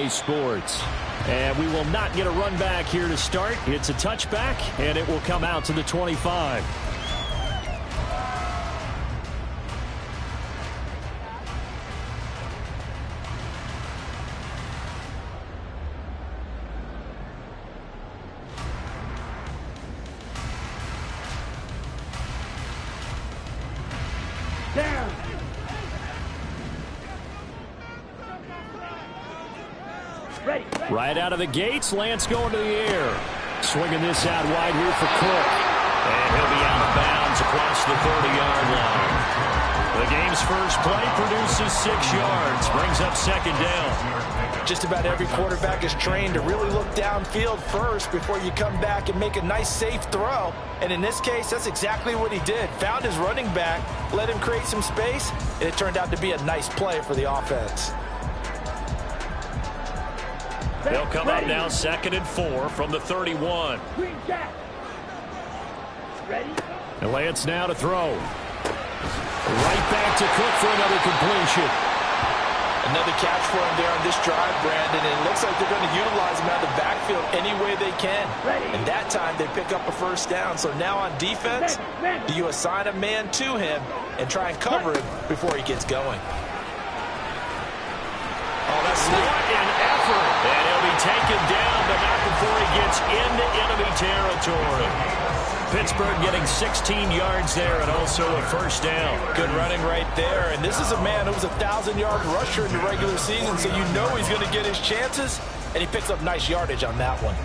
EA Sports. And we will not get a run back here to start. It's a touchback, and it will come out to the 25. Right out of the gates, Lance going to the air. Swinging this out wide here for Cook. And he'll be out of bounds across the 30-yard line. The game's first play produces 6 yards. Brings up second down. Just about every quarterback is trained to really look downfield first before you come back and make a nice, safe throw. And in this case, that's exactly what he did. Found his running back, let him create some space, and it turned out to be a nice play for the offense. They'll come up now 2nd and 4 from the 31. And Lance now to throw. Right back to Cook for another completion. Another catch for him there on this drive, Brandon. And it looks like they're going to utilize him out of the backfield any way they can. And that time they pick up a first down. So now on defense, do you assign a man to him and try and cover him before he gets going? Oh, that's what an effort. And he'll be taken down, but not before he gets into enemy territory. Pittsburgh getting 16 yards there and also a first down. Good running right there. And this is a man who was a 1,000-yard rusher in the regular season, so you know he's going to get his chances, and he picks up nice yardage on that one.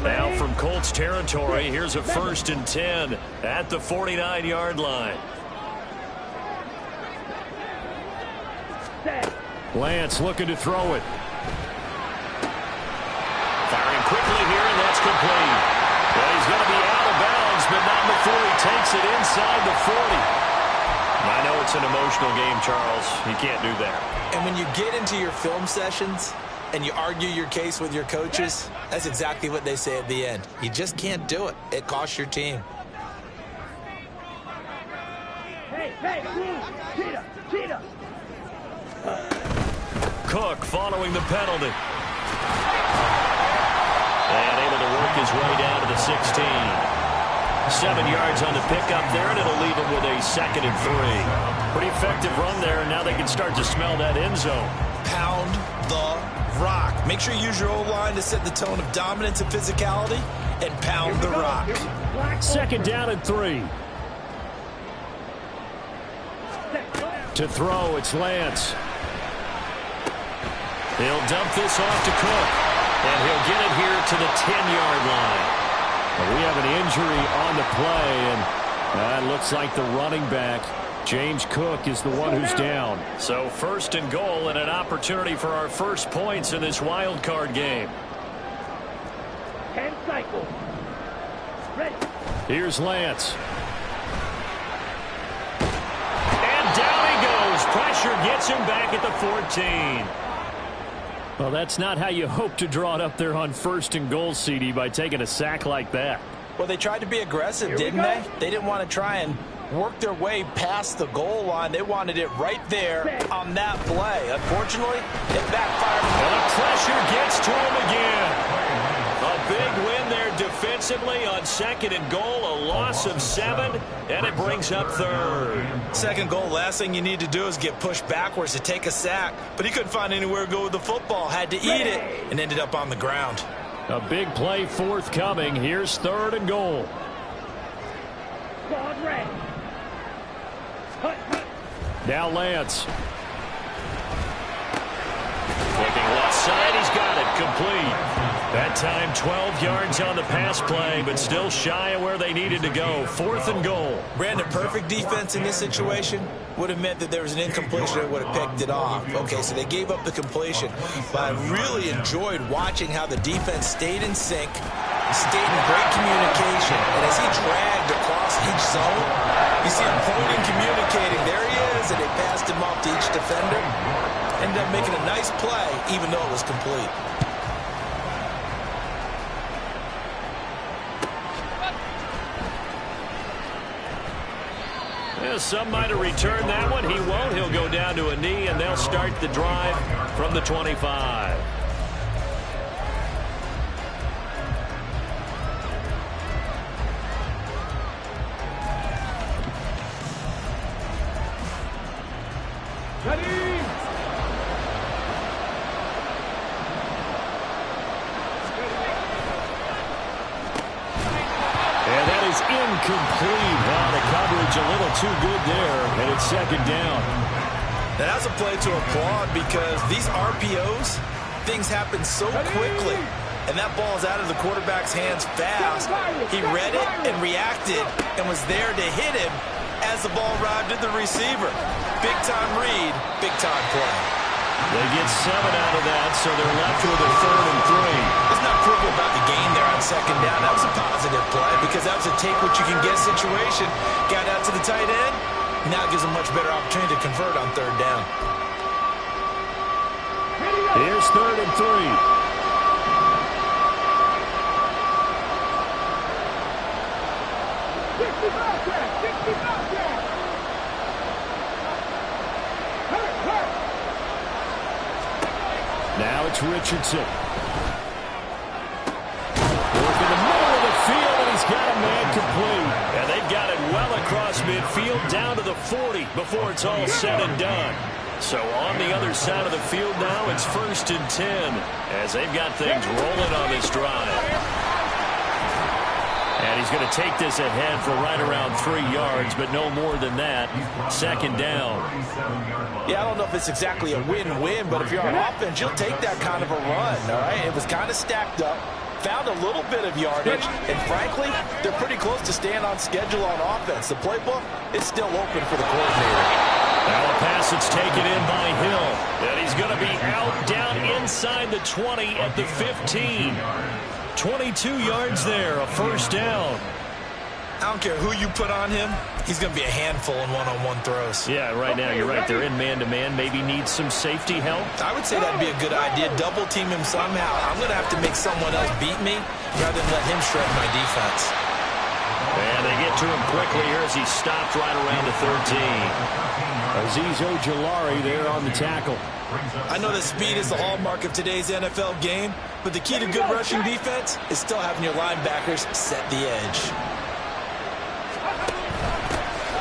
Now from Colts territory, here's a 1st and 10 at the 49-yard line. Lance looking to throw it. Firing quickly here, and that's complete. Well, he's going to be out of bounds, but not before he takes it inside the 40. I know it's an emotional game, Charles. You can't do that. And when you get into your film sessions and you argue your case with your coaches, that's exactly what they say at the end. You just can't do it. It costs your team. Hey, cheetah. Cook following the penalty. And able to work his way down to the 16. 7 yards on the pickup there, and it'll leave him with a 2nd and 3. Pretty effective run there, and now they can start to smell that end zone. Pound the rock. Make sure you use your O-line to set the tone of dominance and physicality, and pound the rock. 2nd down and 3. To throw, it's Lance. He'll dump this off to Cook, and he'll get it here to the 10-yard line. Well, we have an injury on the play, and it looks like the running back, James Cook, is the one who's down. So 1st and goal and an opportunity for our first points in this wild card game. 10 cycles. Ready. Here's Lance. And down he goes. Pressure gets him back at the 14. Well, that's not how you hope to draw it up there on 1st and goal, CD, by taking a sack like that. Well, they tried to be aggressive, didn't they? They didn't want to try and work their way past the goal line. They wanted it right there on that play. Unfortunately, it backfired. And the pressure gets to him again. A big win there defensively on 2nd and goal. A loss of 7, and it brings up 3rd. 2nd goal, last thing you need to do is get pushed backwards to take a sack. But he couldn't find anywhere to go with the football. Had to eat it and ended up on the ground. A big play forthcoming. Here's 3rd and goal. Now Lance. Looking left side, he's got it. Complete. That time 12 yards on the pass play, but still shy of where they needed to go. 4th and goal. Brandon, perfect defense in this situation would have meant that there was an incompletion that would have picked it off. Okay, so they gave up the completion, but I really enjoyed watching how the defense stayed in sync, stayed in great communication, and as he dragged across each zone, you see him pointing, communicating. There he is, and they passed him off to each defender. Ended up making a nice play, even though it was complete. some might have returned that one. He won't. He'll go down to a knee, and they'll start the drive from the 25. Ready? And that is incomplete. The coverage a little too good there, and it's second down. And that's a play to applaud because these RPOs, things happen so quickly. And that ball's out of the quarterback's hands fast. He read it and reacted and was there to hit him as the ball arrived at the receiver. Big-time read, big-time play. They get 7 out of that, so they're left with a 3rd and 3. Let's not quibble about the gain there on second down. That was a positive play because that was a take-what-you-can-get situation. Got out to the tight end. Now it gives them much better opportunity to convert on 3rd down. Here's 3rd and 3. Now it's Richardson. Work in the middle of the field, and he's got a man complete. And they've got it well across midfield down to the 40 before it's all said and done. So on the other side of the field now, it's 1st and 10 as they've got things rolling on this drive. And he's going to take this ahead for right around 3 yards, but no more than that. Second down. Yeah, I don't know if it's exactly a win-win, but if you're on offense, you'll take that kind of a run, all right? It was kind of stacked up, found a little bit of yardage, and frankly, they're pretty close to staying on schedule on offense. The playbook is still open for the coordinator. Now a pass that's taken in by Hill. And he's going to be out down inside the 20 at the 15. 22 yards there, a 1st down. I don't care who you put on him. He's going to be a handful in one-on-one throws. Yeah, right now you're right. They're in man-to-man. Maybe needs some safety help. I would say that'd be a good idea. Double team him somehow. I'm going to have to make someone else beat me rather than let him shred my defense. And they get to him quickly here as he stopped right around the 13. Azeez Ojulari there on the tackle. I know that speed is the hallmark of today's NFL game, but the key to good rushing defense is still having your linebackers set the edge.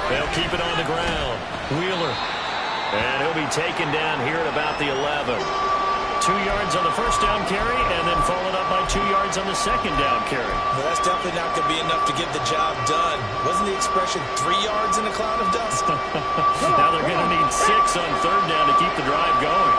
They'll keep it on the ground. Wheeler. And he'll be taken down here at about the 11. 2 yards on the 1st down carry, and then followed up by 2 yards on the 2nd down carry. Well, that's definitely not going to be enough to get the job done. Wasn't the expression 3 yards in a cloud of dust? Now they're going to need 6 on 3rd down to keep the drive going.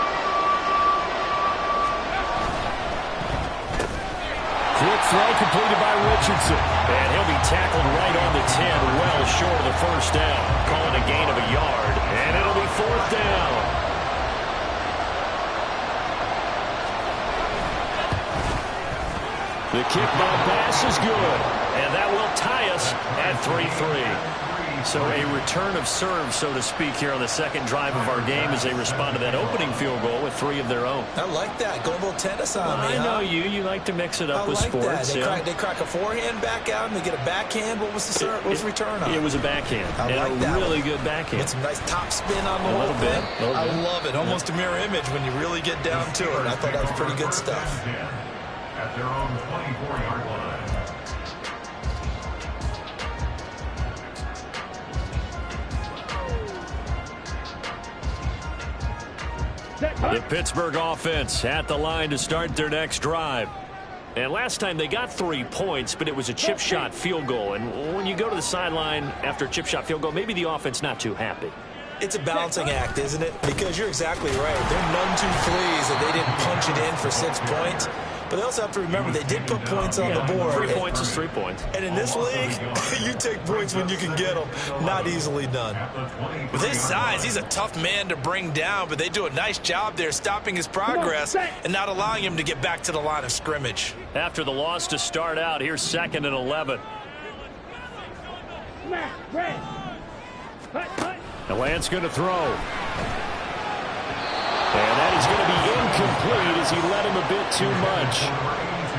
Quick throw completed by Richardson. And he'll be tackled right on the 10, well short of the 1st down. Calling a gain of a yard. And it'll be 4th down. The kick by pass is good. And that will tie us at 3-3. So a return of serve, so to speak, here on the 2nd drive of our game as they respond to that opening field goal with 3 of their own. I like that. Go a little tennis on me, I know you. You like to mix it up with sports. They crack a forehand back out and they get a backhand. What was the return on? It was a backhand. I like a that really one. good backhand. With some nice top spin on the whole thing. I love it. Almost a mirror image when you really get down to it. I thought that was pretty good stuff. At their own 24-yard line. The Pittsburgh offense at the line to start their next drive. And last time they got 3 points, but it was a chip shot field goal. And when you go to the sideline after a chip shot field goal, maybe the offense not too happy. It's a balancing act, isn't it? Because you're exactly right. They're none too pleased that they didn't punch it in for 6 points. But they also have to remember they did put points on the board. 3 points is 3 points. And in this league, you take points when you can get them. Not easily done. With his size, he's a tough man to bring down, but they do a nice job there stopping his progress and not allowing him to get back to the line of scrimmage. After the loss to start out, here's 2nd and 11. The Lance going to throw. And that is going to be incomplete as he let him a bit too much.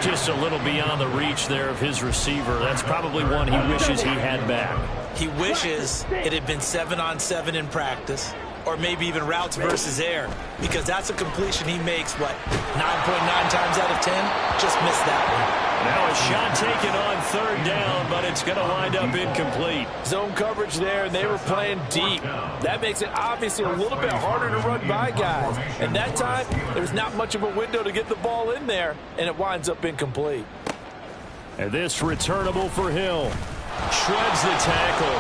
Just a little beyond the reach there of his receiver. That's probably one he wishes he had back. He wishes it had been 7-on-7 in practice, or maybe even routes versus air, because that's a completion he makes, what, 9.9 times out of 10? Just missed that one. Now a shot taken on third down, but it's going to wind up incomplete. Zone coverage there, and they were playing deep. That makes it obviously a little bit harder to run by guys. And that time, there's not much of a window to get the ball in there, and it winds up incomplete. And this returnable for Hill. Shreds the tackle.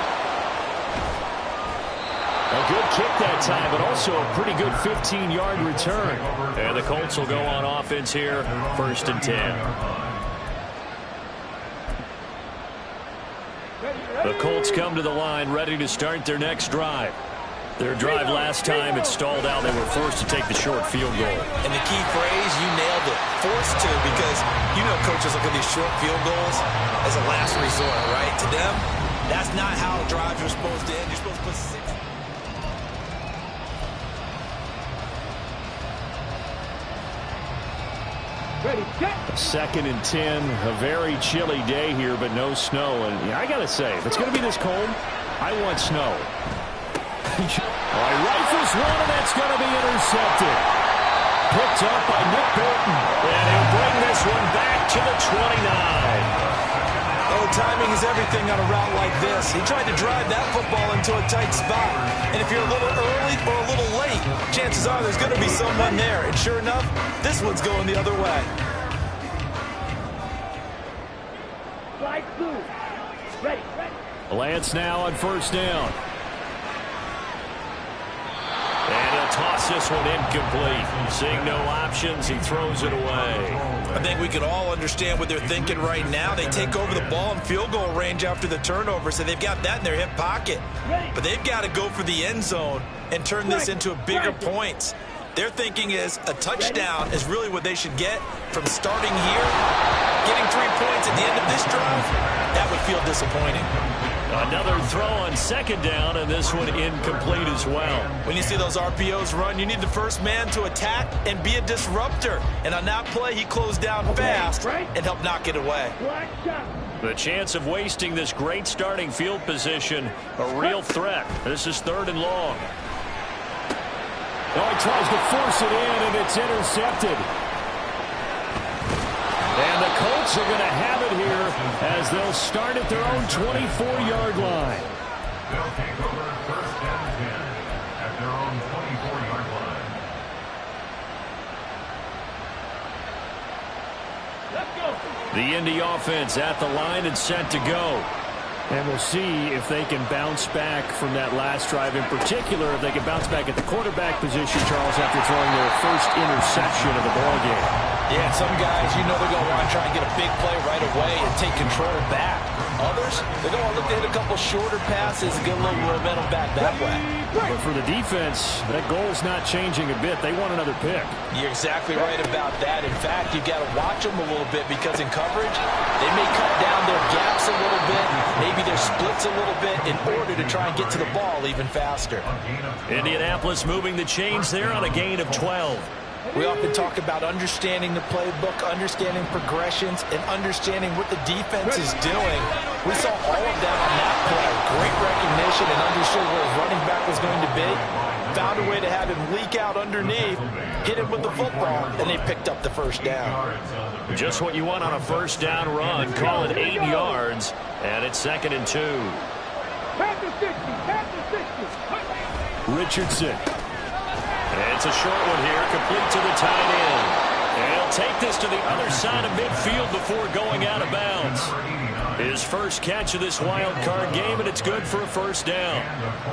A good kick that time, but also a pretty good 15-yard return. And the Colts will go on offense here, 1st and 10. The Colts come to the line ready to start their next drive. Their drive last time, it stalled out. They were forced to take the short field goal. And the key phrase, you nailed it, forced to, because you know coaches look at these short field goals as a last resort, right? To them, that's not how drives are supposed to end. You're supposed to put 6. Ready, set. 2nd and 10, a very chilly day here, but no snow. And I got to say, if it's going to be this cold, I want snow. All right, rifles one, and that's going to be intercepted. Picked up by Nick Bolton. And he'll bring this one back to the 29. Oh, timing is everything on a route like this. He tried to drive that football into a tight spot. And if you're a little early or a little late, chances are there's going to be someone there. And sure enough, this one's going the other way. Slide through. Ready, ready. Lance now on 1st down. And he'll toss this one incomplete. Seeing no options, he throws it away. I think we can all understand what they're thinking right now. They take over the ball in field goal range after the turnover, so they've got that in their hip pocket. But they've got to go for the end zone and turn this into bigger points. Their thinking is a touchdown is really what they should get from starting here. Getting 3 points at the end of this drive, that would feel disappointing. Another throw on 2nd down, and this one incomplete as well. When you see those RPOs run, you need the first man to attack and be a disruptor. And on that play, he closed down fast and helped knock it away. The chance of wasting this great starting field position, a real threat. This is 3rd and long. Oh, he tries to force it in, and it's intercepted. And the Colts are going to have it here as they'll start at their own 24-yard line. They'll take over 1st and 10 at their own 24-yard line. Let's go. The Indy offense at the line and set to go. And we'll see if they can bounce back from that last drive, in particular, if they can bounce back at the quarterback position, Charles, after throwing their first interception of the ballgame. Yeah, some guys, you know they're going to want to try and get a big play right away and take control back. Others, they're going to look to hit a couple shorter passes and get a little momentum back that way. But for the defense, that goal's not changing a bit. They want another pick. You're exactly right about that. In fact, you've got to watch them a little bit because in coverage, they may cut down their gaps a little bit, maybe their splits a little bit in order to try and get to the ball even faster. Indianapolis moving the chains there on a gain of 12. We often talk about understanding the playbook, understanding progressions, and understanding what the defense is doing. We saw all of that on that play. Great recognition and understood where his running back was going to be. Found a way to have him leak out underneath, hit him with the football, and they picked up the 1st down. Just what you want on a 1st down run. Call it 8 yards, and it's 2nd and 2. Pass the 60, pass the 60. Richardson. And it's a short one here, complete to the tight end. And he'll take this to the other side of midfield before going out of bounds. His first catch of this wild card game, and it's good for a 1st down.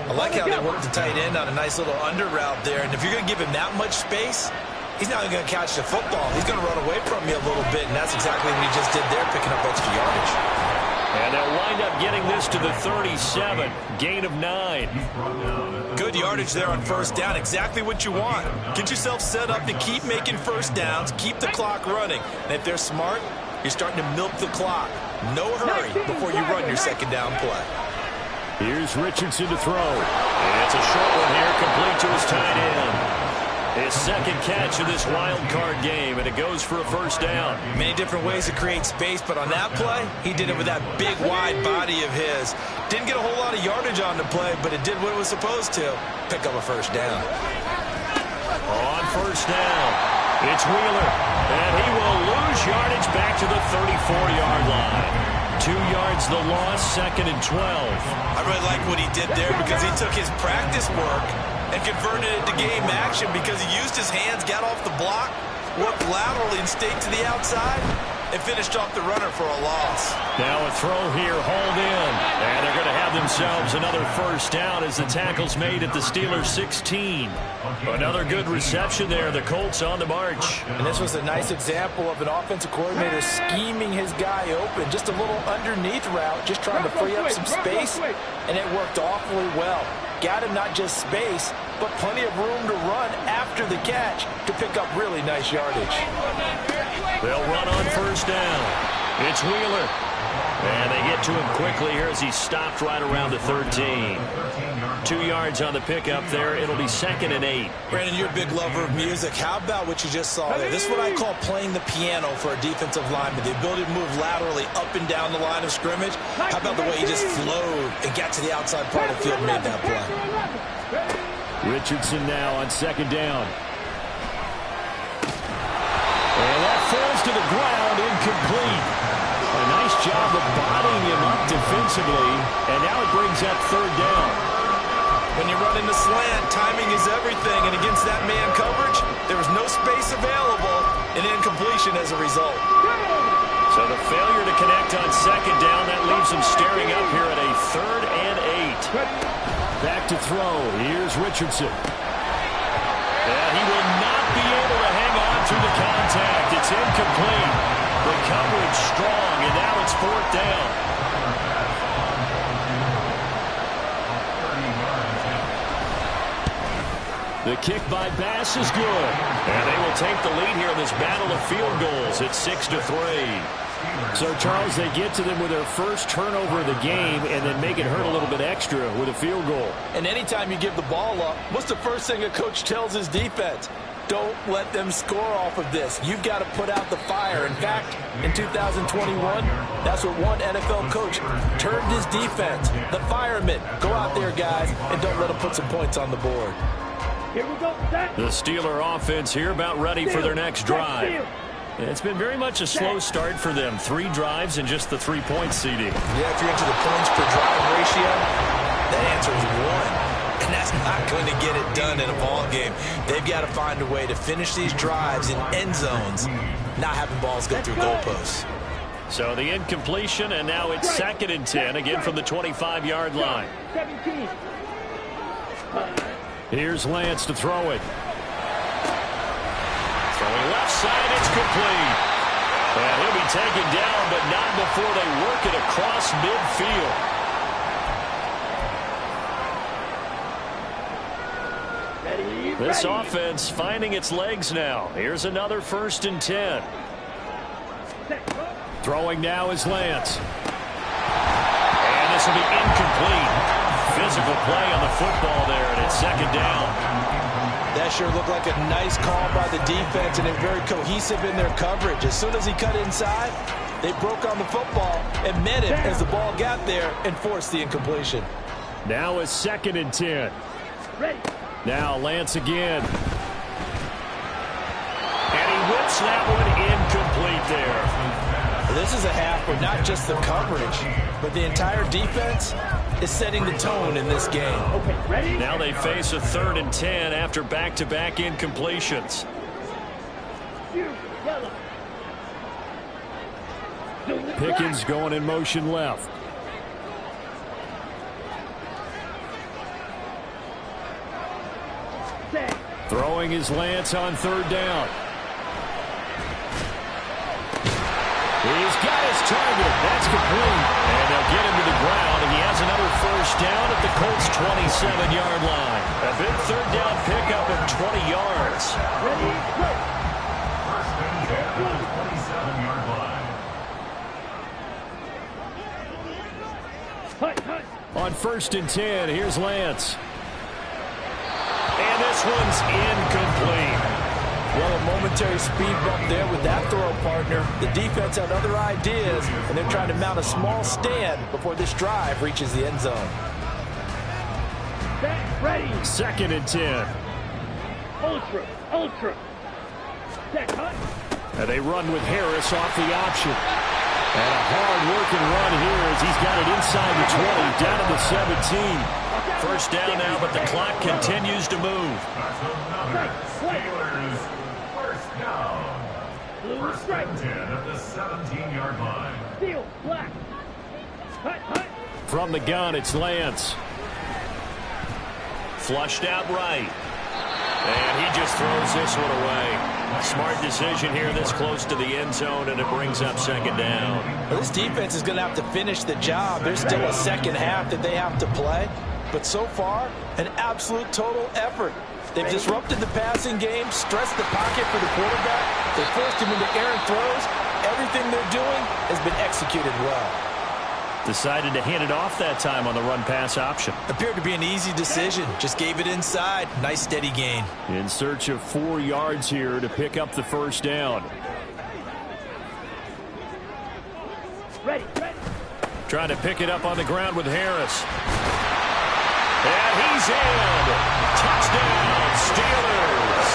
I like how they worked the tight end on a nice little under route there. And if you're going to give him that much space, he's not going to catch the football. He's going to run away from you a little bit, and that's exactly what he just did there, picking up extra yardage. And they'll wind up getting this to the 37, gain of 9. Good yardage there on 1st down, exactly what you want. Get yourself set up to keep making 1st downs, keep the clock running. And if they're smart, you're starting to milk the clock. No hurry before you run your 2nd down play. Here's Richardson to throw. And it's a short one here, complete to his tight end. His 2nd second catch of this wild card game, and it goes for a first down. Many different ways to create space, but on that play, he did it with that big, wide body of his. Didn't get a whole lot of yardage on the play, but it did what it was supposed to. Pick up a first down. On first down, it's Wheeler, and he will lose yardage back to the 34-yard line. 2 yards the loss, 2nd and 12. I really like what he did there because he took his practice work and converted it to game action because he used his hands, got off the block, worked laterally and stayed to the outside, and finished off the runner for a loss. Now a throw here, hauled in, and they're going to have themselves another first down as the tackle's made at the Steelers' 16. Another good reception there, the Colts on the march. And this was a nice example of an offensive coordinator scheming his guy open, just a little underneath route, just trying to free up some space, and it worked awfully well. Got him not just space, but plenty of room to run after the catch to pick up really nice yardage. They'll run on first down. It's Wheeler. And they get to him quickly here as he stopped right around the 13. 2 yards on the pickup there. It'll be 2nd and 8. Brandon, you're a big lover of music. How about what you just saw there? This is what I call playing the piano for a defensive lineman. The ability to move laterally up and down the line of scrimmage. How about the way he just flowed and got to the outside part of the field and made that play? Richardson now on 2nd down. And that falls to the ground, incomplete. A nice job of bodying him up defensively, and now it brings up 3rd down. When you run in the slant, timing is everything, and against that man coverage, there was no space available, and incompletion as a result. So the failure to connect on 2nd down, that leaves him staring up here at a 3rd and 8. Back to throw. Here's Richardson. And he will not be able to hang on through the contact. It's incomplete. The coverage strong, and now it's 4th down. The kick by Bass is good. And they will take the lead here in this battle of field goals. It's 6-3. So, Charles, they get to them with their first turnover of the game and then make it hurt a little bit extra with a field goal. And anytime you give the ball up, what's the first thing a coach tells his defense? Don't let them score off of this. You've got to put out the fire. In fact, in 2021, that's what one NFL coach termed his defense. The firemen. Go out there, guys, and don't let them put some points on the board. Here we go. The Steeler offense here about ready for their next drive. It's been very much a slow start for them. 3 drives and just the 3-point seeding. Yeah, if you're into the points per drive ratio, that answer is 1. And that's not going to get it done in a ball game. They've got to find a way to finish these drives in end zones, not having balls go through goalposts. So the incompletion, and now it's 2nd and 10, again from the 25-yard line. 17. Here's Lance to throw it. Throwing left side, it's complete. And he'll be taken down, but not before they work it across midfield. This offense finding its legs now. Here's another 1st and 10. Throwing now is Lance. And this will be incomplete. Physical play on the football there, and it's 2nd down. That sure looked like a nice call by the defense, and they're very cohesive in their coverage. As soon as he cut inside, they broke on the football and met him as the ball got there and forced the incompletion. Now is 2nd and 10. Now Lance again. And he whips that one incomplete there. This is a half where not just the coverage, but the entire defense is setting the tone in this game. Now they face a 3rd and 10 after back-to-back incompletions. Pickens going in motion left. Throwing his Lance on 3rd down. He's got his target. That's complete. And they'll get him to the ground, and he has another first down at the Colts' 27-yard line. A big 3rd down pickup of 20 yards. On 1st and 10, here's Lance. And this one's incomplete. Well, a momentary speed bump there with that throw partner. The defense had other ideas, and they're trying to mount a small stand before this drive reaches the end zone. Set, ready. 2nd and 10. Ultra. Set, cut. And they run with Harris off the option. And a hard-working run here as he's got it inside the 20, down to the 17. First down now, but the clock continues to move. Steelers first down. First and 10 at the 17-yard line. Steel, black. Cut. From the gun, it's Lance. Flushed out right. And he just throws this one away. Smart decision here this close to the end zone, and it brings up 2nd down. Well, this defense is going to have to finish the job. There's still a second half that they have to play. But so far, an absolute total effort. They've disrupted the passing game, stressed the pocket for the quarterback. They forced him into errant throws. Everything they're doing has been executed well. Decided to hand it off that time on the run-pass option. Appeared to be an easy decision. Just gave it inside. Nice steady gain. In search of 4 yards here to pick up the first down. Ready. Trying to pick it up on the ground with Harris. And he's in. Touchdown, Steelers.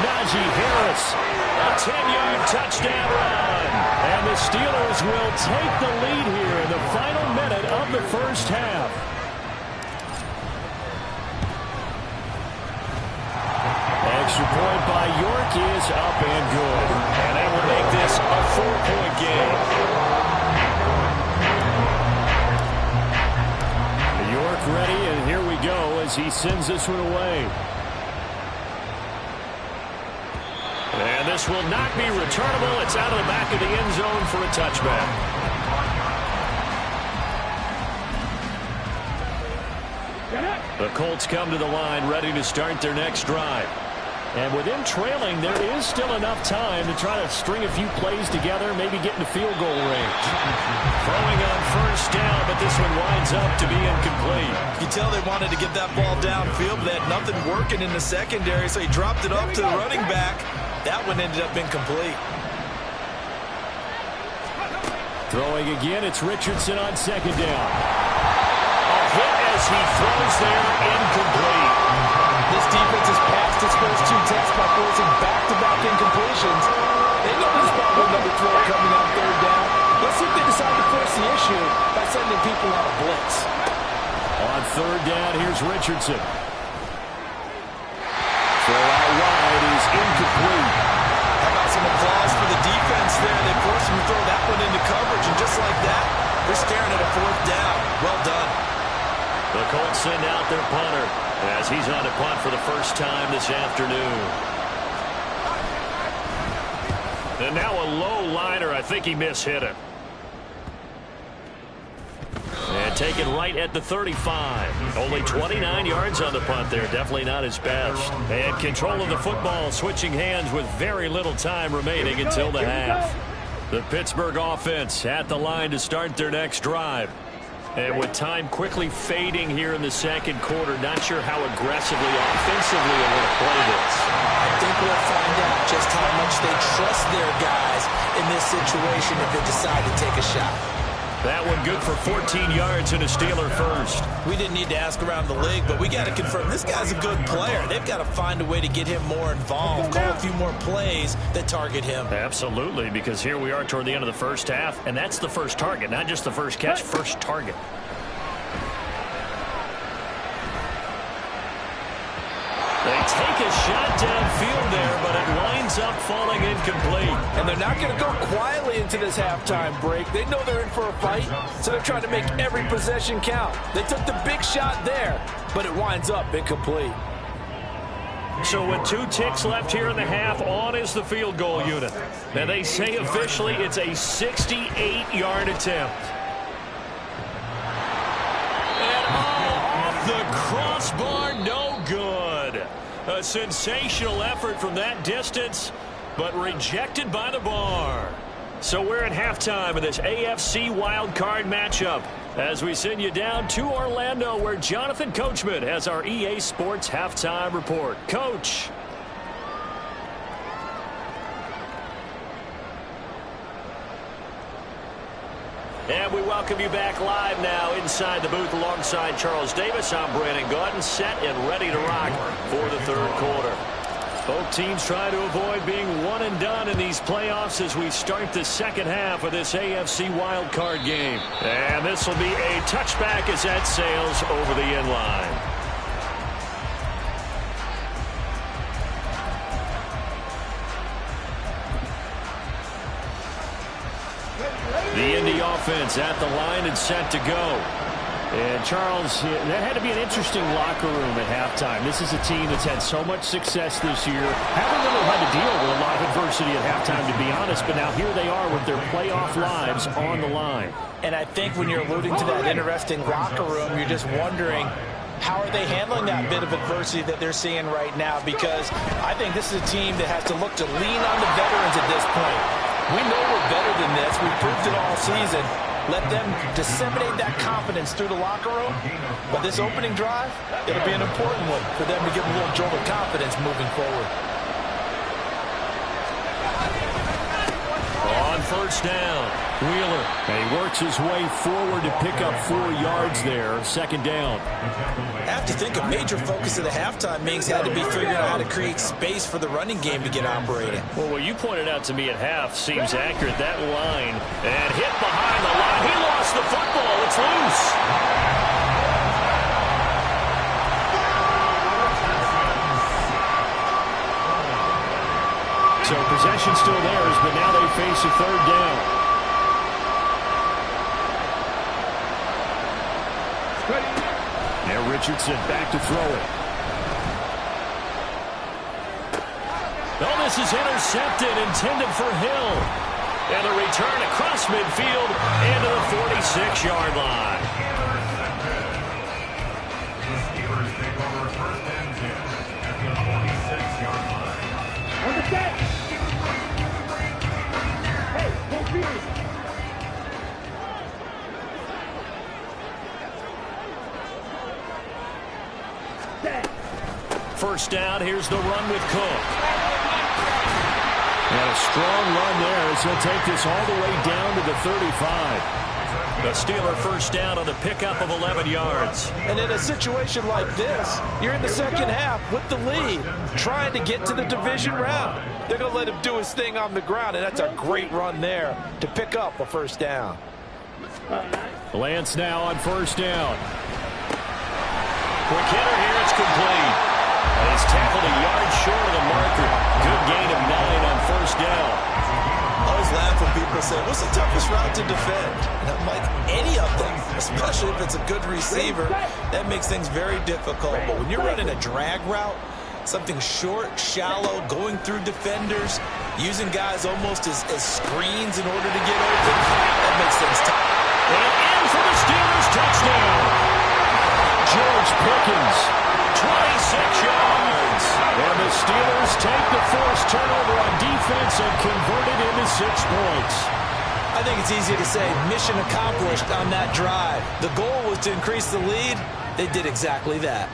Najee Harris, a 10-yard touchdown run. And the Steelers will take the lead here in the final minute of the first half. Extra point by York is up and good. And that will make this a 4-point game. York ready, and here we go as he sends this one away. And this will not be returnable. It's out of the back of the end zone for a touchback. The Colts come to the line ready to start their next drive. And with them trailing, there is still enough time to try to string a few plays together, maybe get into field goal range. Throwing on first down, but this one winds up to be incomplete. You tell they wanted to get that ball downfield, but they had nothing working in the secondary, so he dropped it off to the running back. That one ended up incomplete. Throwing again, it's Richardson on 2nd down. A hit as he throws there, incomplete. This defense has passed its first 2 tests by forcing back-to-back incompletions. They know there's probably another throw coming on 3rd down. Let's see if they decide to force the issue by sending people on a blitz. On 3rd down, here's Richardson. Throw out wide is incomplete. How about some applause for the defense there? They forced him to throw that one into coverage, and just like that, they're staring at a 4th down. Well done. The Colts send out their punter as he's on to punt for the first time this afternoon. And now a low liner. I think he mishit it. And taken right at the 35. Only 29 yards on the punt there. Definitely not his best. And control of the football, switching hands with very little time remaining until the half. The Pittsburgh offense at the line to start their next drive. And with time quickly fading here in the 2nd quarter, not sure how aggressively, offensively they want to play this. I think we'll find out just how much they trust their guys in this situation if they decide to take a shot. That one good for 14 yards and a Steeler first. We didn't need to ask around the league, but we got to confirm this guy's a good player. They've got to find a way to get him more involved, call a few more plays that target him. Absolutely, because here we are toward the end of the first half, and that's the first target, not just the first catch, first target. They take a shot downfield there, but it winds up falling incomplete. And they're not going to go quietly into this halftime break. They know they're in for a fight, so they're trying to make every possession count. They took the big shot there, but it winds up incomplete. So with 2 ticks left here in the half, on is the field goal unit. And they say officially it's a 68-yard attempt. And off the crossbar, no good. A sensational effort from that distance, but rejected by the bar. So we're at halftime of this AFC wildcard matchup as we send you down to Orlando, where Jonathan Coachman has our EA Sports halftime report. Coach. And we welcome you back live now inside the booth alongside Charles Davis. I'm Brandon Gaudin, set and ready to rock for the third quarter. Both teams trying to avoid being one and done in these playoffs as we start the second half of this AFC wildcard game. And this will be a touchback as that sails over the end line. The Indy offense at the line and set to go. And Charles, that had to be an interesting locker room at halftime. This is a team that's had so much success this year. Haven't really had to deal with a lot of adversity at halftime, to be honest. But now here they are with their playoff lives on the line. And I think when you're alluding to that interesting locker room, you're just wondering, how are they handling that bit of adversity that they're seeing right now? Because I think this is a team that has to look to lean on the veterans at this point. We know we're better than this. We've proved it all season. Let them disseminate that confidence through the locker room. But this opening drive, it'll be an important one for them to give a little jolt of confidence moving forward. On first down, Wheeler. And he works his way forward to pick up 4 yards there. Second down. I have to think a major focus of the halftime meetings had to be figuring out how to create space for the running game to get operating. Well, what you pointed out to me at half seems accurate. That line and hit behind the line. He lost the football. It's loose. So possession still theirs, but now they face a third down. Now Richardson back to throw it. Oh, this is intercepted, intended for Hill. And a return across midfield into the 46-yard line. The Steelers take over first and 10 at the 46-yard line. Understand? Hey, go Beatles. First down, here's the run with Cook. And a strong run there as he'll take this all the way down to the 35. The Steeler first down on the pickup of 11 yards. And in a situation like this, you're in the second half with the lead, trying to get to the division round. They're going to let him do his thing on the ground, and that's a great run there to pick up a first down. Lance now on first down. Quick hitter here, it's complete. And he's tackled a yard short of the marker. Good gain of 9 on first down. I always laugh when people say, what's the toughest route to defend? And I'm like, any of them, especially if it's a good receiver. That makes things very difficult. But when you're running a drag route, something short, shallow, going through defenders, using guys almost as screens in order to get open, that makes things tough. And in for the Steelers touchdown. George Pickens, 26 yards. And the Steelers take the forced turnover on defense and convert it into 6 points. I think it's easy to say mission accomplished on that drive. The goal was to increase the lead. They did exactly that.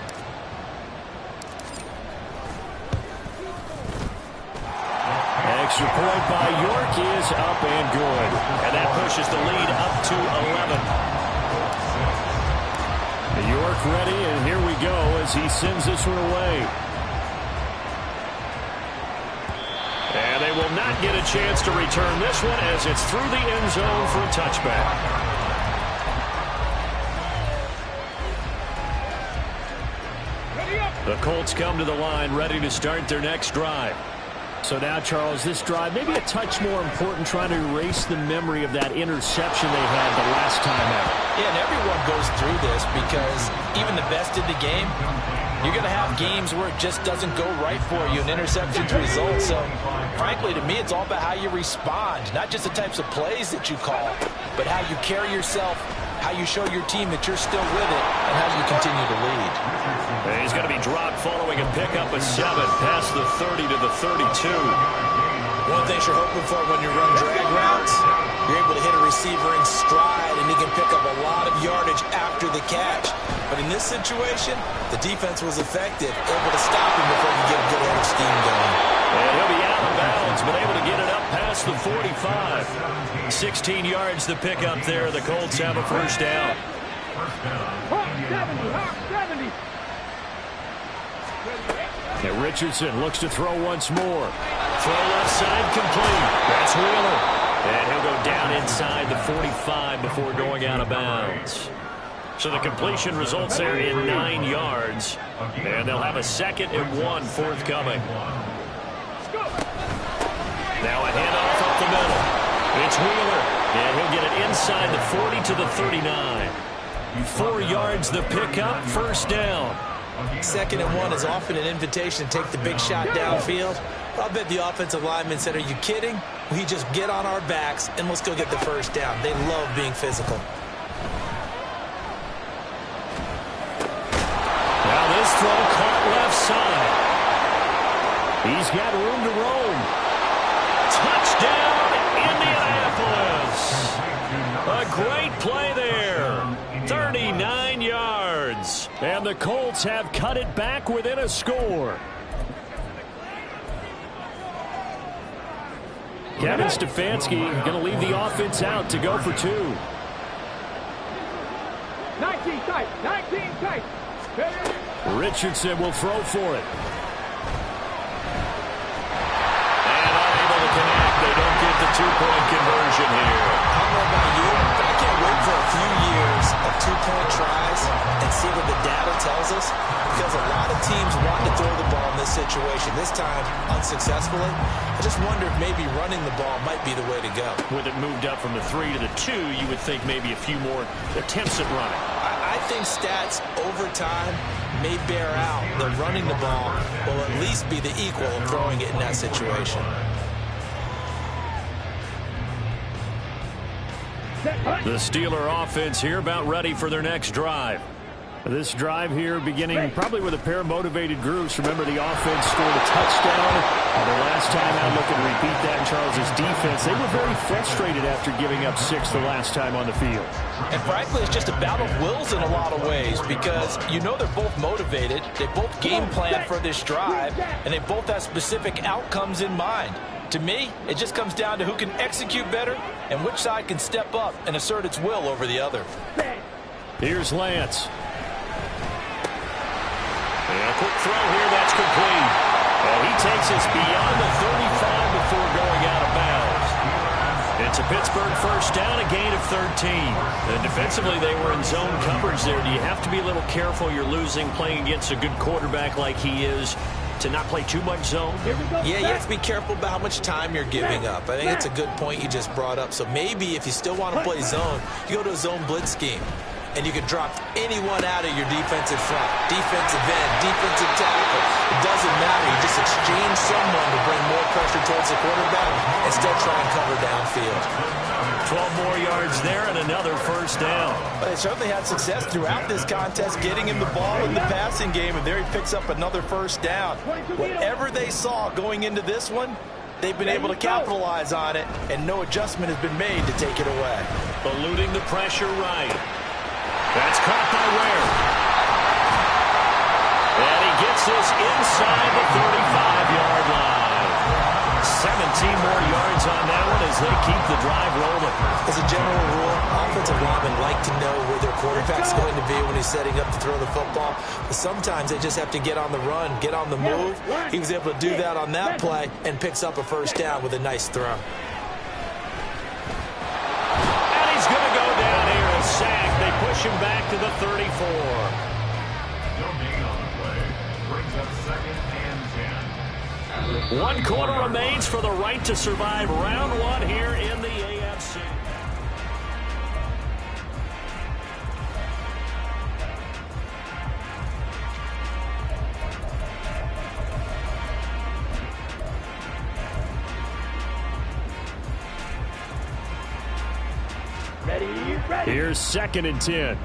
Extra point by York is up and good. And that pushes the lead up to 11. York ready, and here we go as he sends this one away. And they will not get a chance to return this one as it's through the end zone for a touchback. The Colts come to the line ready to start their next drive. So now, Charles, this drive maybe a touch more important, trying to erase the memory of that interception they had the last time out. Yeah, and everyone goes through this because even the best in the game, you're going to have games where it just doesn't go right for you, and interceptions result. So, frankly, to me, it's all about how you respond, not just the types of plays that you call, but how you carry yourself, how you show your team that you're still with it, and how you continue to lead. And he's going to be dropped following a pickup of 7 past the 30 to the 32. One thing you're hoping for when you run drag routes, you're able to hit a receiver in stride, and he can pick up a lot of yardage after the catch. But in this situation, the defense was effective, able to stop him before he get a good head of steam going. And he'll be out of bounds, but able to get it up past the 40. 45. 16 yards the pickup there. The Colts have a first down. Hawk 70, Hawk 70. And Richardson looks to throw once more. Throw left side complete. That's Wheeler. And he'll go down inside the 45 before going out of bounds. So the completion results there in 9 yards. And they'll have a 2nd and 1 forthcoming. Now a handoff up the middle. It's Wheeler. And he'll get it inside the 40 to the 39. 4 yards the pickup, first down. 2nd and 1 is often an invitation to take the big shot downfield. I'll bet the offensive lineman said, are you kidding? We just get on our backs and let's go get the first down. They love being physical. Now this throw caught left side. He's got room to roam. Touchdown, Indianapolis. A great play there. 39 yards. And the Colts have cut it back within a score. Kevin Stefanski going to leave the offense out to go for 2. 19 tight, 19 tight. Richardson will throw for it. And unable to connect. They don't get the 2-point conversion here. I don't know about you, but I can't wait for a few years of 2-point tries and see what the data tells us, because a lot of teams want to throw the ball in this situation. This time, unsuccessfully. I just wonder if maybe running the ball might be the way to go. With it moved up from the 3 to the 2, you would think maybe a few more attempts at running. I think stats over time may bear out that running the ball will at least be the equal of throwing it in that situation. The Steeler offense here about ready for their next drive. This drive here beginning probably with a pair of motivated groups. Remember, the offense scored a touchdown. The last time out looking to repeat that in Charles' defense. They were very frustrated after giving up 6 the last time on the field. And frankly, it's just a battle of wills in a lot of ways, because you know they're both motivated. They both game plan for this drive, and they both have specific outcomes in mind. To me, it just comes down to who can execute better and which side can step up and assert its will over the other. Here's Lance. And a quick throw here, that's complete. And he takes us beyond the 35 before going out of bounds. It's a Pittsburgh first down, a gain of 13. And defensively, they were in zone coverage there. Do you have to be a little careful? You're losing playing against a good quarterback like he is, to not play too much zone? Yeah, you have to be careful about how much time you're giving up. I think it's a good point you just brought up. So maybe if you still want to play zone, you go to a zone blitz scheme, and you can drop anyone out of your defensive front, defensive end, defensive tackle. It doesn't matter. You just exchange someone to bring more pressure towards the quarterback and still try and cover downfield. 12 more yards there and another first down. But they certainly had success throughout this contest getting him the ball in the passing game, and there he picks up another first down. Whatever they saw going into this one, they've been able to capitalize on it, and no adjustment has been made to take it away. Eluding the pressure right. That's caught by Ware. And he gets this inside the 35-yard line. 17 more yards on that one as they keep the drive rolling. As a general rule, offensive linemen like to know where their quarterback's going to be when he's setting up to throw the football. But sometimes they just have to get on the run, get on the move. He was able to do that on that play and picks up a first down with a nice throw. And he's going to go down here, a sack. They push him back to the 34. No gain on the play. Brings up 2nd and 10. 1 quarter remains for the right to survive round 1 here in the AFC. Ready. Here's 2nd and 10.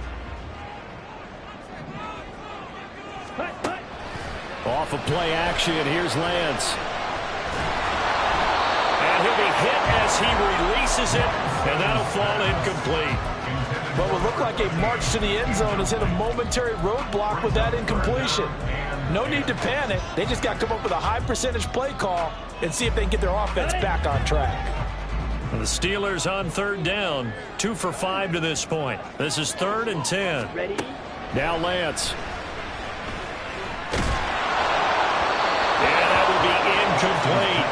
Off of play action, here's Lance. And he'll be hit as he releases it, and that'll fall incomplete. What would look like a march to the end zone has hit a momentary roadblock with that incompletion. No need to panic. They just got to come up with a high percentage play call and see if they can get their offense back on track. The Steelers on third down, 2 for 5 to this point. This is 3rd and 10. Ready? Now Lance. And that will be incomplete.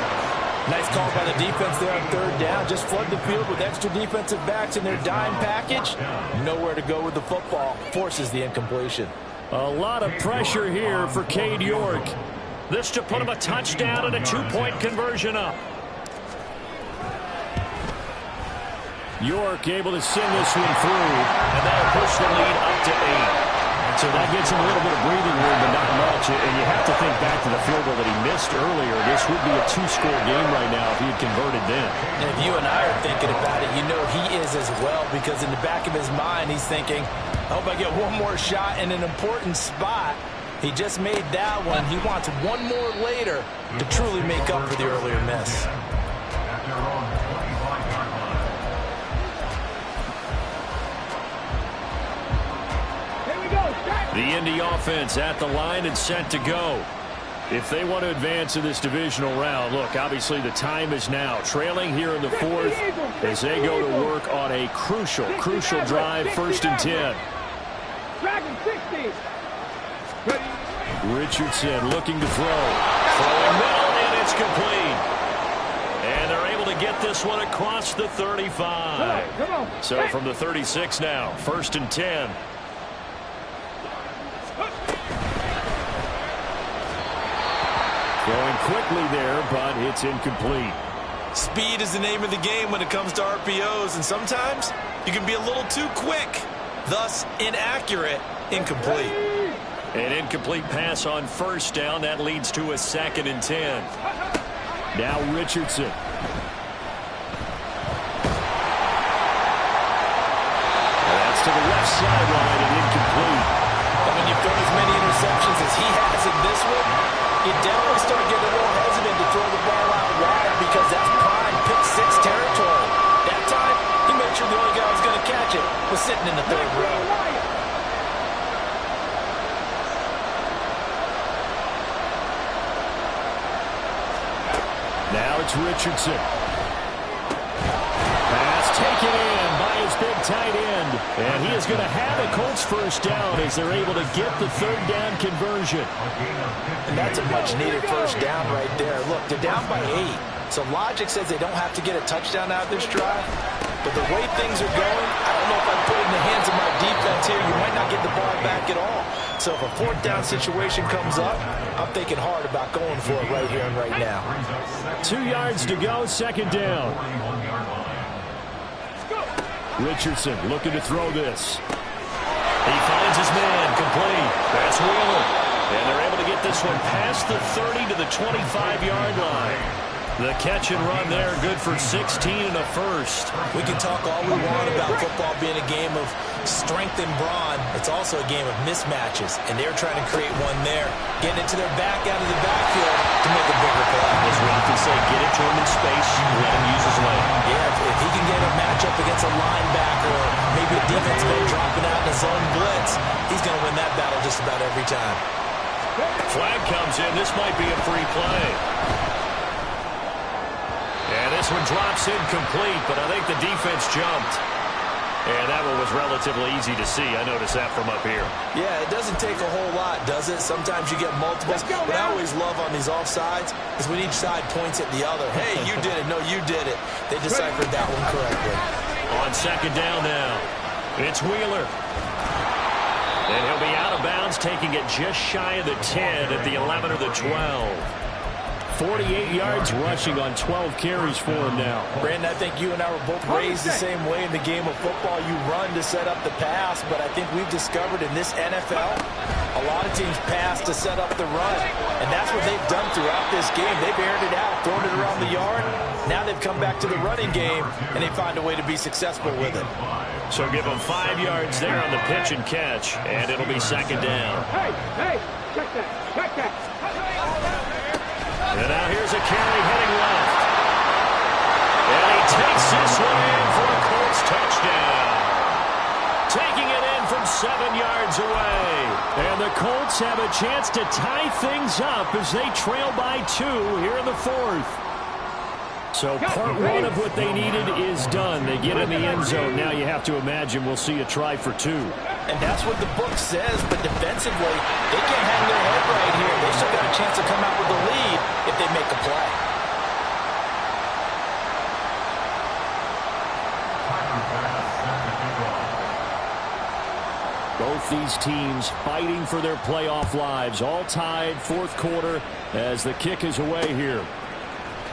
Nice call by the defense there on third down. Just flood the field with extra defensive backs in their dime package. Nowhere to go with the football. Forces the incompletion. A lot of pressure here for Cade York. This to put him a touchdown and a 2-point conversion up. York able to send this one through, and that'll push the lead up to 8. So that gets him a little bit of breathing room, but not much. And you have to think back to the field goal that he missed earlier. This would be a 2-score game right now if he had converted then. And if you and I are thinking about it, you know he is as well, because in the back of his mind, he's thinking, I hope I get one more shot in an important spot. He just made that one. He wants one more later to truly make up for the earlier miss. The Indy offense at the line and set to go. If they want to advance in this divisional round, look, obviously the time is now. Trailing here in the 4th as they go to work on a crucial drive, 1st and 10. Dragon 60. Richardson looking to throw. Throwing middle, and it's complete. And they're able to get this one across the 35. Come on. So from the 36 now, 1st and 10. Going quickly there, but it's incomplete. Speed is the name of the game when it comes to RPOs, and sometimes you can be a little too quick, thus inaccurate, incomplete. An incomplete pass on 1st down. That leads to a 2nd and 10. Now Richardson. That's to the left sideline and incomplete. And when you've thrown as many interceptions as he has in this one, you definitely start getting a little hesitant to throw the ball out wide, because that's prime pick 6 territory. That time, he made sure the only guy who was going to catch it was sitting in the 3rd row. Now it's Richardson. Pass taken in by his big tight end. And he is going to have a Colts 1st down as they're able to get the 3rd down conversion. And that's a much-needed 1st down right there. Look, they're down by 8. So logic says they don't have to get a touchdown out of this drive. But the way things are going, I don't know if I put it in the hands of my defense here. You might not get the ball back at all. So if a 4th down situation comes up, I'm thinking hard about going for it right here and right now. 2 yards to go, 2nd down. Richardson looking to throw this. He finds his man, complete. That's Wheeler. And they're able to get this one past the 30 to the 25-yard line. The catch and run there, good for 16 and a 1st. We can talk all we want about football being a game of strength and brawn. It's also a game of mismatches, and they're trying to create one there, getting into their back out of the backfield to make a bigger play. As we often say, get it to him in space, let him use his leg. Yeah, if he can get a matchup against a linebacker or maybe a defense man dropping out in a zone blitz, he's going to win that battle just about every time. Flag comes in. This might be a free play. And this one drops incomplete, but I think the defense jumped. And that one was relatively easy to see. I noticed that from up here. Yeah, it doesn't take a whole lot, does it? Sometimes you get multiples. What I always love on these offsides is when each side points at the other. Hey, you did it. No, you did it. They deciphered that one correctly. On 2nd down now, it's Wheeler. And he'll be out of bounds, taking it just shy of the 10 at the 11 or the 12. 48 yards rushing on 12 carries for him now. Brandon, I think you and I were both raised the same way in the game of football. You run to set up the pass, but I think we've discovered in this NFL, a lot of teams pass to set up the run. And that's what they've done throughout this game. They've aired it out, thrown it around the yard. Now they've come back to the running game, and they find a way to be successful with it. So give them 5 yards there on the pitch and catch, and it'll be 2nd down. Hey, check that, check that. And now here's a carry heading left. And he takes this one in for a Colts touchdown. Taking it in from 7 yards away. And the Colts have a chance to tie things up as they trail by 2 here in the 4th. So part one of what they needed is done. They get in the end zone. Now you have to imagine we'll see a try for two. And that's what the book says, but defensively, they can't hang their head right here. They still got a chance to come out with the lead if they make a play. Both these teams fighting for their playoff lives. All tied, fourth quarter, as the kick is away here.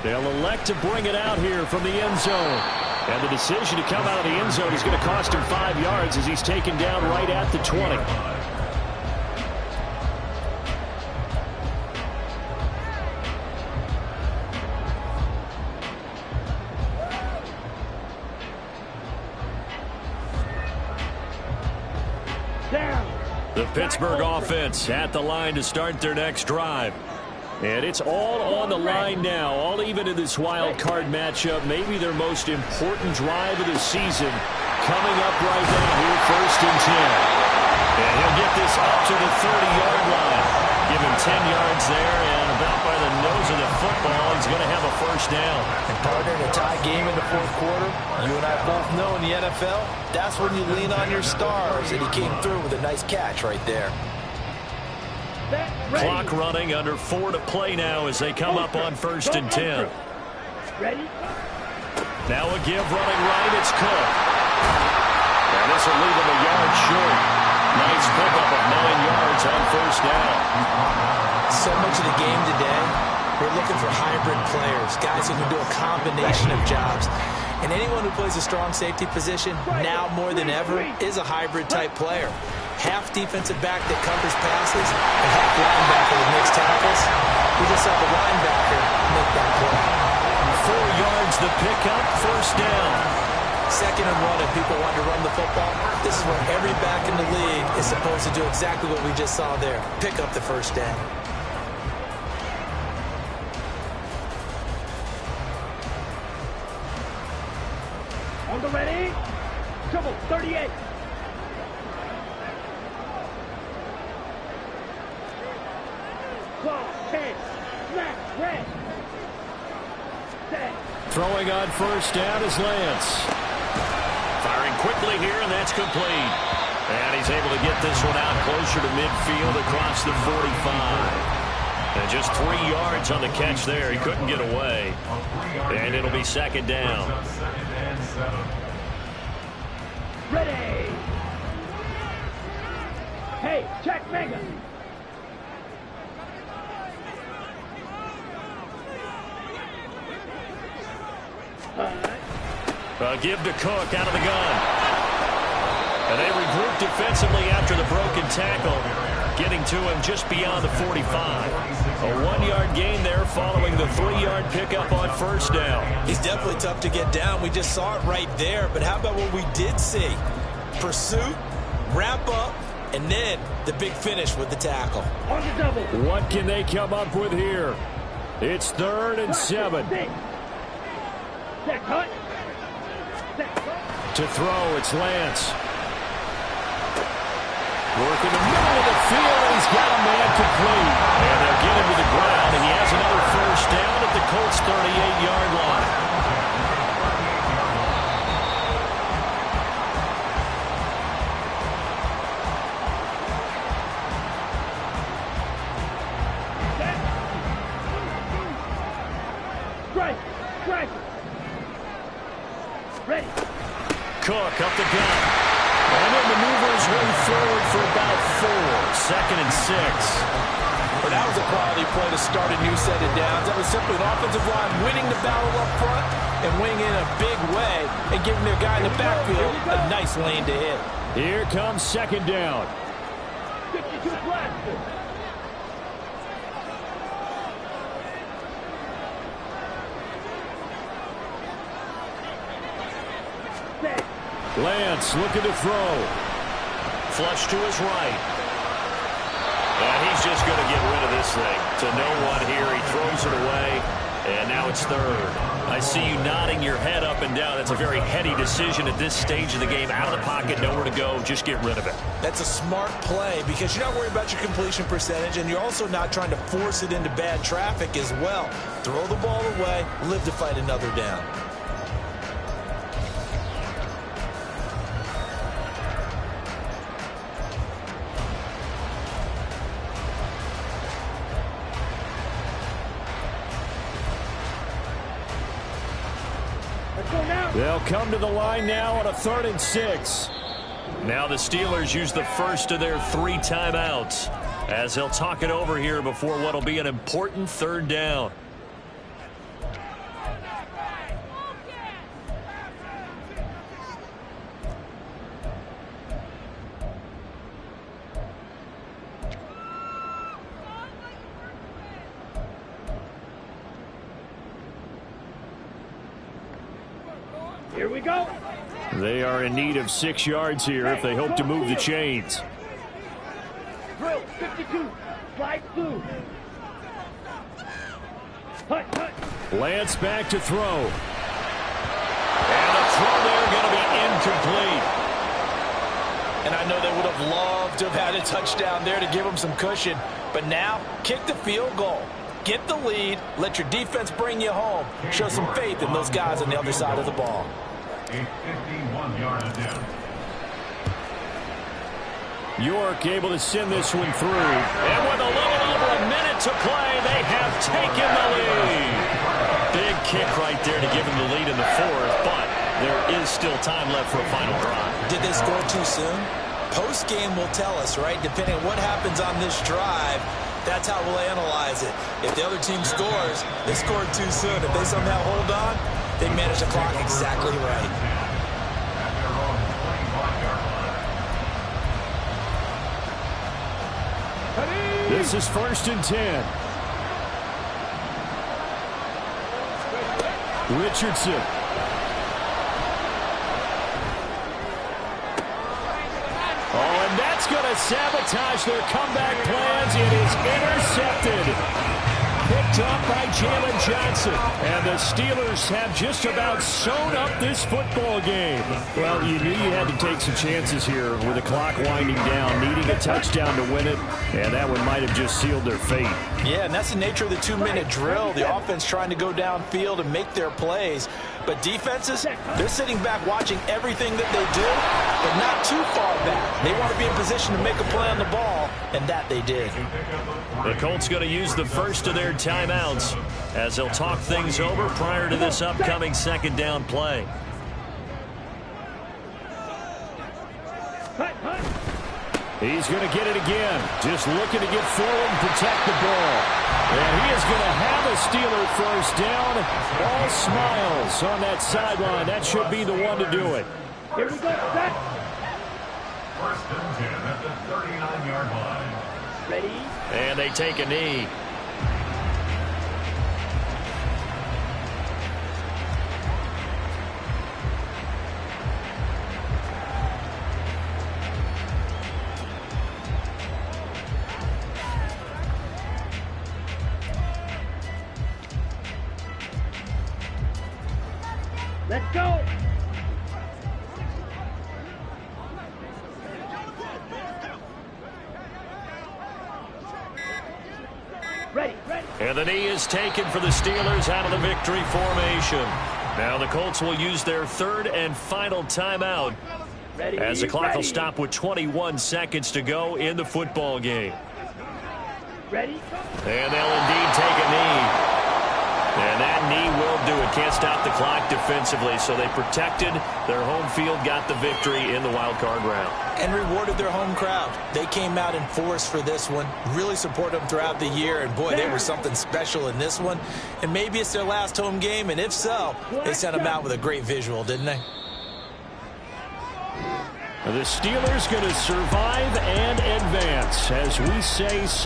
They'll elect to bring it out here from the end zone. And the decision to come out of the end zone is going to cost him 5 yards as he's taken down right at the 20. The Pittsburgh offense at the line to start their next drive. And it's all on the line now, all even in this wild card matchup. Maybe their most important drive of the season coming up right now here, 1st and 10. And he'll get this up to the 30-yard line. Give him 10 yards there, and about by the nose of the football, he's going to have a first down. And partner, in a tie game in the fourth quarter, you and I both know in the NFL, that's when you lean on your stars, and he came through with a nice catch right there. Clock running, under 4 to play now as they come up on 1st and 10. Ready? Now a give running right, it's Cook. And this will leave him a yard short. Nice pickup of 9 yards on 1st down. So much of the game today, we're looking for hybrid players, guys who can do a combination of jobs. And anyone who plays a strong safety position, now more than ever, is a hybrid-type player. Half defensive back that covers passes and half linebacker that makes tackles. We just saw the linebacker make that play. 4 yards the pickup, 1st down. 2nd and 1 if people want to run the football. This is where every back in the league is supposed to do exactly what we just saw there. Pick up the 1st down. On the ready? Trouble, 38. Claw, 10, snap, red. Set. Throwing on 1st down is Lance. Firing quickly here, and that's complete. And he's able to get this one out closer to midfield across the 45. And just 3 yards on the catch there. He couldn't get away. And it'll be 2nd down. Ready. Hey, check Mega. Give to Cook out of the gun. And they regroup defensively after the broken tackle, getting to him just beyond the 45. A 1-yard gain there following the 3-yard pickup on 1st down. He's definitely tough to get down. We just saw it right there. But how about what we did see? Pursuit, wrap up, and then the big finish with the tackle. On the double. What can they come up with here? It's 3rd and 7. Set cut. To throw, it's Lance. Working the middle of the field, and he's got a man complete. And they'll get him to the ground, and he has another 1st down at the Colts' 38-yard line. Strike. Ready. Cook up the gut. And then maneuvers way forward for about 4. 2nd and 6. But that was a quality play to start a new set of downs. That was simply an offensive line winning the battle up front and winning in a big way and giving their guy in the backfield a nice lane to hit. Here comes 2nd down. 52 blaster. Lance looking to throw. Flush to his right. And he's just going to get rid of this thing. To no one here. He throws it away. And now it's third. I see you nodding your head up and down. That's a very heady decision at this stage of the game. Out of the pocket, nowhere to go. Just get rid of it. That's a smart play because you're not worried about your completion percentage, and you're also not trying to force it into bad traffic as well. Throw the ball away, live to fight another down. They'll come to the line now on a 3rd and 6. Now the Steelers use the first of their 3 timeouts as they'll talk it over here before what will be an important 3rd down. Here we go. They are in need of 6 yards here if they hope to move the chains. Drill, 52. Slide through. Hut, hut. Lance back to throw. And the throw there going to be incomplete. And I know they would have loved to have had a touchdown there to give them some cushion. But now, kick the field goal. Get the lead. Let your defense bring you home. Show some faith in those guys on the other side of the ball. A 51-yard attempt. York able to send this one through. And with a little over a minute to play, they have taken the lead. Big kick right there to give them the lead in the 4th, but there is still time left for a final drive. Did they score too soon? Post-game will tell us, right? Depending on what happens on this drive, that's how we'll analyze it. If the other team scores, they scored too soon. If they somehow hold on, they manage the clock exactly right. This is 1st and 10. Richardson. Oh, and that's going to sabotage their comeback plans. It is intercepted. Picked up by Jalen Johnson. And the Steelers have just about sewn up this football game. Well, you knew you had to take some chances here with the clock winding down, needing a touchdown to win it, and that one might have just sealed their fate. Yeah, and that's the nature of the 2-minute drill. The offense trying to go downfield and make their plays. But defenses, they're sitting back watching everything that they do, but not too far back. They want to be in position to make a play on the ball, and that they did. The Colts going to use the first of their timeouts as they'll talk things over prior to this upcoming 2nd down play. He's going to get it again. Just looking to get forward and protect the ball. And he is going to have a Steeler first down. All smiles on that sideline. That should be the one to do it. Here we go, set. 1st and 10 at the 39-yard line. Ready? And they take a knee. Let's go. Ready, ready. And the knee is taken for the Steelers out of the victory formation. Now the Colts will use their 3rd and final timeout Ready, as the clock will ready. stop with 21 seconds to go in the football game. Ready? And they'll indeed take a knee. And that knee will do it. Can't stop the clock defensively. So they protected their home field, got the victory in the wild card round. And rewarded their home crowd. They came out in force for this one. Really supported them throughout the year. And, boy, they were something special in this one. And maybe it's their last home game. And if so, they sent them out with a great visual, didn't they? The Steelers going to survive and advance as we say so.